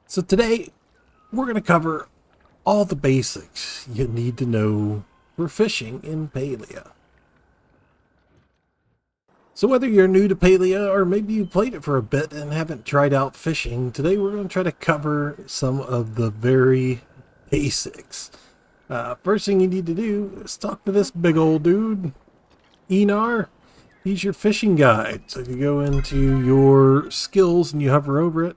So today we're going to cover all the basics you need to know for fishing in Palia. So whether you're new to Palia or maybe you played it for a bit and haven't tried out fishing, today we're going to try to cover some of the very basics. First thing you need to do is talk to this big old dude, Enar. He's your fishing guide. So if you go into your skills and you hover over it,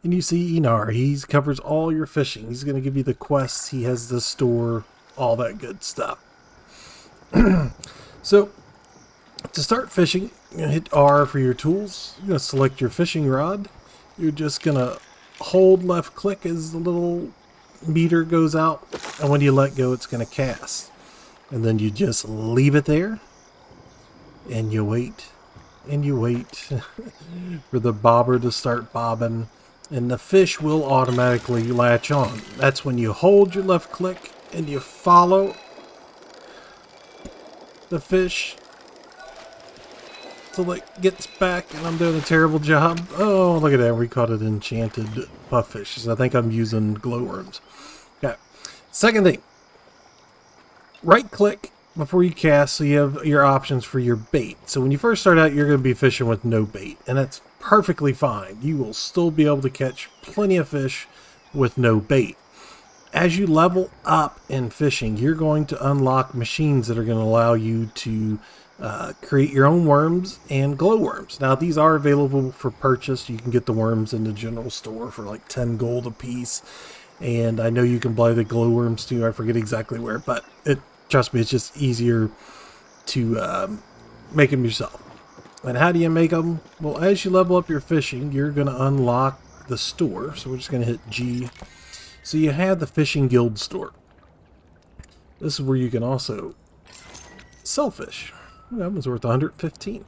and you see Enar, he covers all your fishing. He's going to give you the quests, he has the store, all that good stuff. So, to start fishing, you're going to hit R for your tools. You're going to select your fishing rod. You're just going to hold left click as the little meter goes out, and when you let go, it's going to cast. And then you just leave it there, and you wait, and you wait for the bobber to start bobbing. And the fish will automatically latch on. That's when you hold your left click and you follow the fish till it gets back. And I'm doing a terrible job. Oh, look at that. We caught an enchanted puffish. So I think I'm using glowworms. Okay. Second thing. Right click before you cast so you have your options for your bait. So when you first start out, you're going to be fishing with no bait. And that's perfectly fine. You will still be able to catch plenty of fish with no bait. As you level up in fishing, you're going to unlock machines that are going to allow you to create your own worms and glowworms. Now these are available for purchase. You can get the worms in the general store for like 10 gold a piece, and I know you can buy the glowworms too. I forget exactly where, but trust me, it's just easier to make them yourself. And how do you make them? Well, as you level up your fishing, you're going to unlock the store. So we're just going to hit G. So you have the Fishing Guild store. This is where you can also sell fish. That one's worth 115.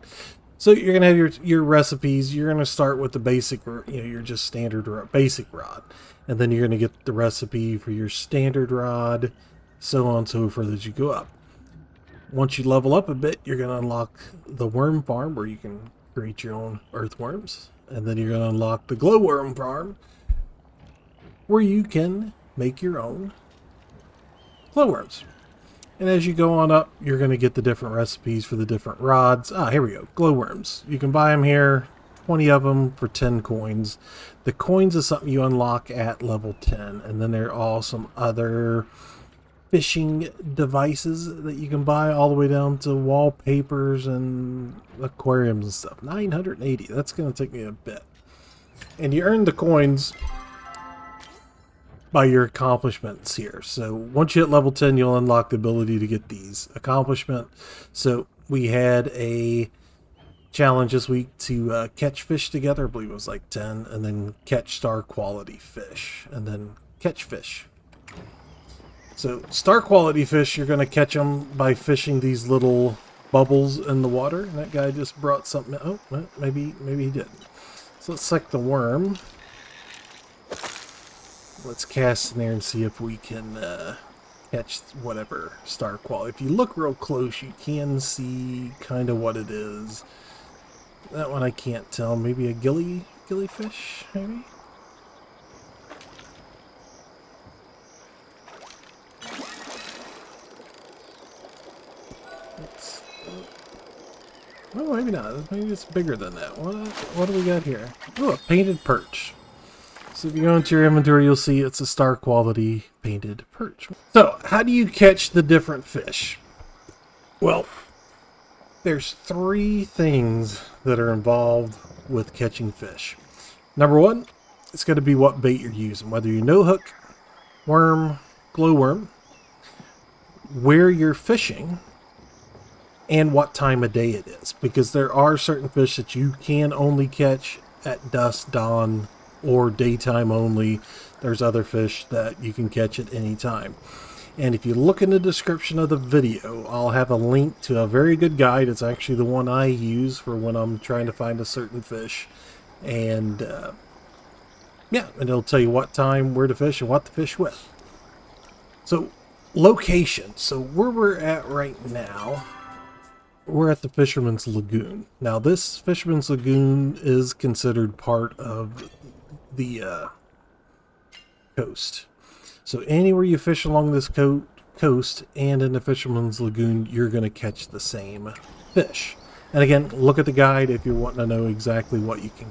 So you're going to have your recipes. You're going to start with the basic, your just standard basic rod. And then you're going to get the recipe for your standard rod, so on and so forth as you go up. Once you level up a bit, you're going to unlock the worm farm where you can create your own earthworms. And then you're going to unlock the glowworm farm where you can make your own glowworms. And as you go on up, you're going to get the different recipes for the different rods. Here we go. Glowworms. You can buy them here, 20 of them for 10 coins. The coins is something you unlock at level 10. And then there are all some other fishing devices that you can buy, all the way down to wallpapers and aquariums and stuff. 980. That's going to take me a bit. And you earn the coins by your accomplishments here. So once you hit level 10, you'll unlock the ability to get these accomplishment. So we had a challenge this week to catch fish together. I believe it was like 10, and then catch star quality fish, and then catch fish. So star quality fish, you're going to catch them by fishing these little bubbles in the water. And that guy just brought something. Oh, well, maybe he didn't. So let's select the worm. Let's cast in there and see if we can catch whatever star quality. If you look real close, you can see kind of what it is. That one I can't tell. Maybe a gillyfish, maybe? Oh, maybe not. Maybe it's bigger than that. What do we got here? Oh, a painted perch. So if you go into your inventory, you'll see it's a star quality painted perch. So how do you catch the different fish? Well, there's 3 things that are involved with catching fish. Number 1, it's going to be what bait you're using. Whether you no hook, worm, glowworm, where you're fishing, and what time of day it is, because there are certain fish that you can only catch at dusk, dawn, or daytime only. There's other fish that you can catch at any time. And if you look in the description of the video, I'll have a link to a very good guide. It's actually the one I use for when I'm trying to find a certain fish. And yeah, and it'll tell you what time, where to fish, and what to fish with. So location. So where we're at right now, we're at the Fisherman's Lagoon. Now this Fisherman's Lagoon is considered part of the coast. So anywhere you fish along this coast and in the Fisherman's Lagoon, you're going to catch the same fish. And again, look at the guide if you're wanting to know exactly what you can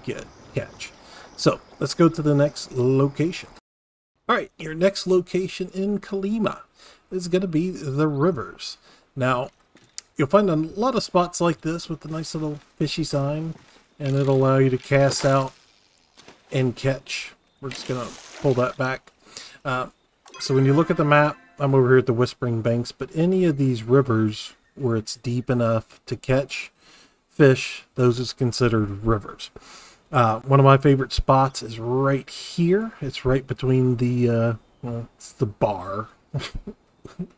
catch. So let's go to the next location. All right, your next location in Colima is going to be the rivers. Now, you'll find a lot of spots like this with the nice little fishy sign, and it'll allow you to cast out and catch. We're just going to pull that back. So when you look at the map, I'm over here at the Whispering Banks, but any of these rivers where it's deep enough to catch fish, those is considered rivers. One of my favorite spots is right here. It's right between the, well, it's the bar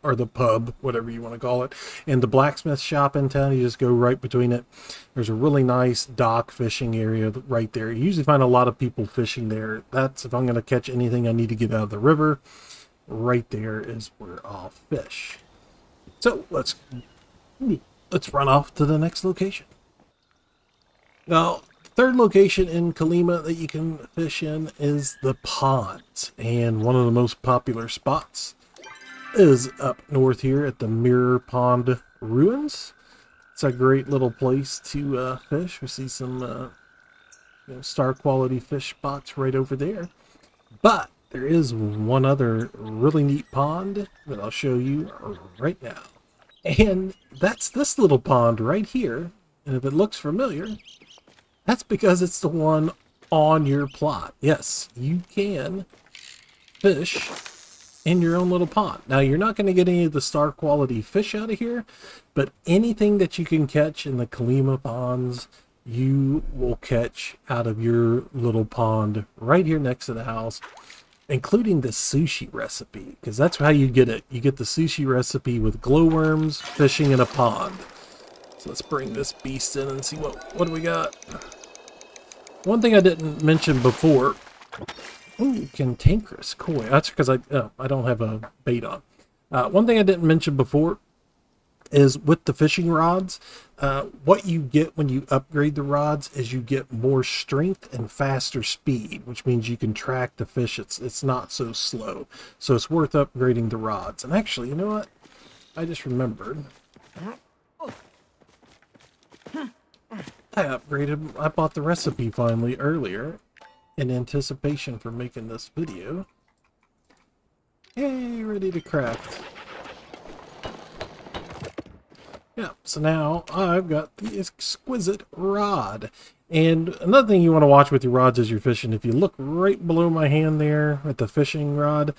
or the pub, whatever you want to call it, and the blacksmith shop in town. You just go right between it. There's a really nice dock fishing area right there. You usually find a lot of people fishing there. That's if I'm going to catch anything I need to get out of the river. Right there is where I'll fish. So let's run off to the next location. Now, third location in Colima that you can fish in is the ponds, and one of the most popular spots is up north here at the Mirror Pond Ruins. It's a great little place to fish. We see some star quality fish spots right over there, but there is one other really neat pond that I'll show you right now, and that's this little pond right here. And if it looks familiar, that's because it's the one on your plot. Yes, you can fish in your own little pond. Now, you're not going to get any of the star quality fish out of here, but anything that you can catch in the Colima ponds, you will catch out of your little pond right here next to the house, including the sushi recipe, because that's how you get it. You get the sushi recipe with glowworms fishing in a pond. So let's bring this beast in and see what do we got. One thing I didn't mention before. Ooh, cantankerous koi. That's because I don't have a bait on. One thing I didn't mention before is with the fishing rods, what you get when you upgrade the rods is you get more strength and faster speed, which means you can track the fish. It's not so slow. So it's worth upgrading the rods. And actually, you know what? I just remembered. I bought the recipe finally earlier in anticipation for making this video. Yay, ready to craft. Yeah, so now I've got the exquisite rod. And another thing you want to watch with your rods as you're fishing, if you look right below my hand there at the fishing rod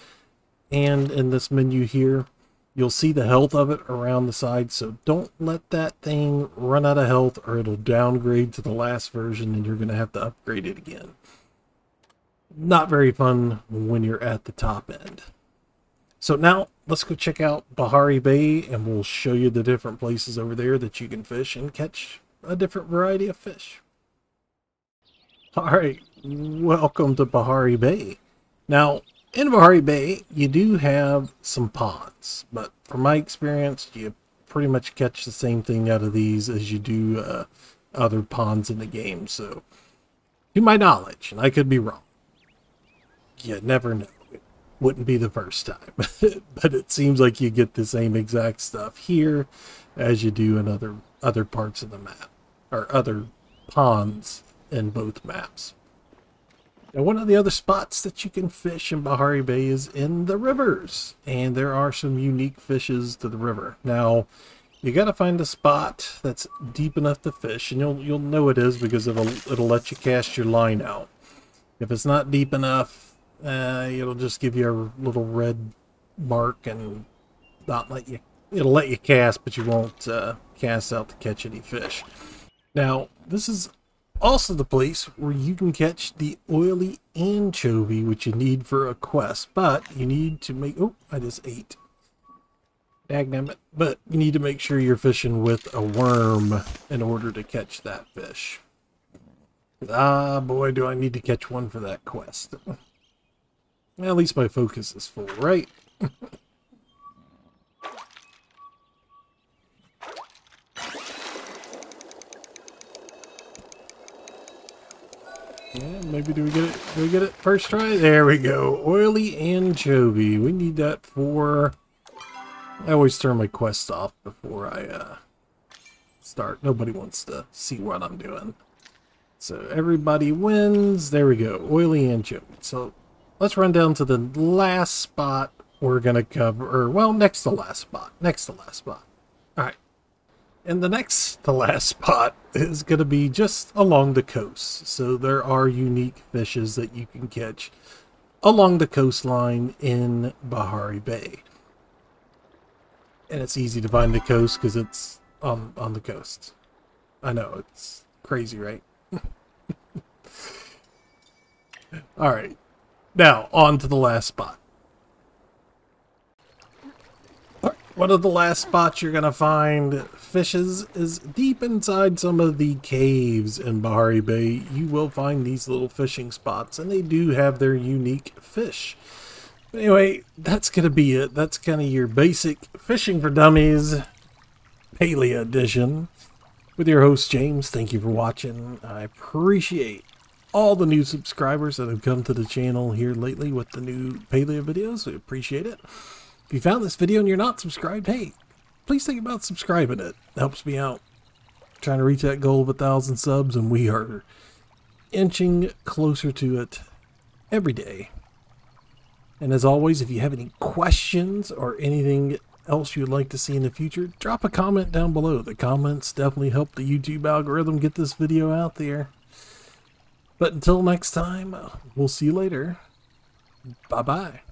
and in this menu here, you'll see the health of it around the side. So don't let that thing run out of health or it'll downgrade to the last version and you're going to have to upgrade it again. Not very fun when you're at the top end. So now let's go check out Bahari Bay and we'll show you the different places over there that you can fish and catch a different variety of fish. Alright, welcome to Bahari Bay. Now, in Bahari Bay, you do have some ponds, but from my experience, you pretty much catch the same thing out of these as you do other ponds in the game. So, to my knowledge, and I could be wrong, you never know. It wouldn't be the first time, but it seems like you get the same exact stuff here as you do in other parts of the map, or other ponds in both maps. Now, one of the other spots that you can fish in Bahari Bay is in the rivers, and there are some unique fishes to the river. Now, you got to find a spot that's deep enough to fish, and you'll know it is because it'll let you cast your line out. If it's not deep enough, it'll just give you a little red mark and not let you. It'll let you cast, but you won't cast out to catch any fish. Now, this is also the place where you can catch the oily anchovy, which you need for a quest, but you need to make, oh, I just ate. Dagnammit. But you need to make sure you're fishing with a worm in order to catch that fish. Ah, boy, do I need to catch one for that quest. Well, at least my focus is full, right? Yeah, maybe do we get it? Did we get it first try? There we go. Oily anchovy. We need that for... I always turn my quest off before I start. Nobody wants to see what I'm doing. So everybody wins. There we go. Oily anchovy. So let's run down to the last spot we're going to cover. Or, well, next to last spot. Next to last spot. Alright. And the next to last spot is going to be just along the coast. So there are unique fishes that you can catch along the coastline in Bahari Bay. And it's easy to find the coast because it's on the coast. I know, it's crazy, right? Alright. Now, on to the last spot. One of the last spots you're going to find fishes is deep inside some of the caves in Bahari Bay. You will find these little fishing spots, and they do have their unique fish. But anyway, that's going to be it. That's kind of your basic Fishing for Dummies Palia edition with your host, James. Thank you for watching. I appreciate all the new subscribers that have come to the channel here lately with the new Palia videos. We appreciate it. If you found this video and you're not subscribed, hey, please think about subscribing. It helps me out. I'm trying to reach that goal of 1,000 subs, and we are inching closer to it every day. And as always, if you have any questions or anything else you'd like to see in the future, drop a comment down below. The comments definitely help the YouTube algorithm get this video out there. But until next time, we'll see you later. Bye-bye.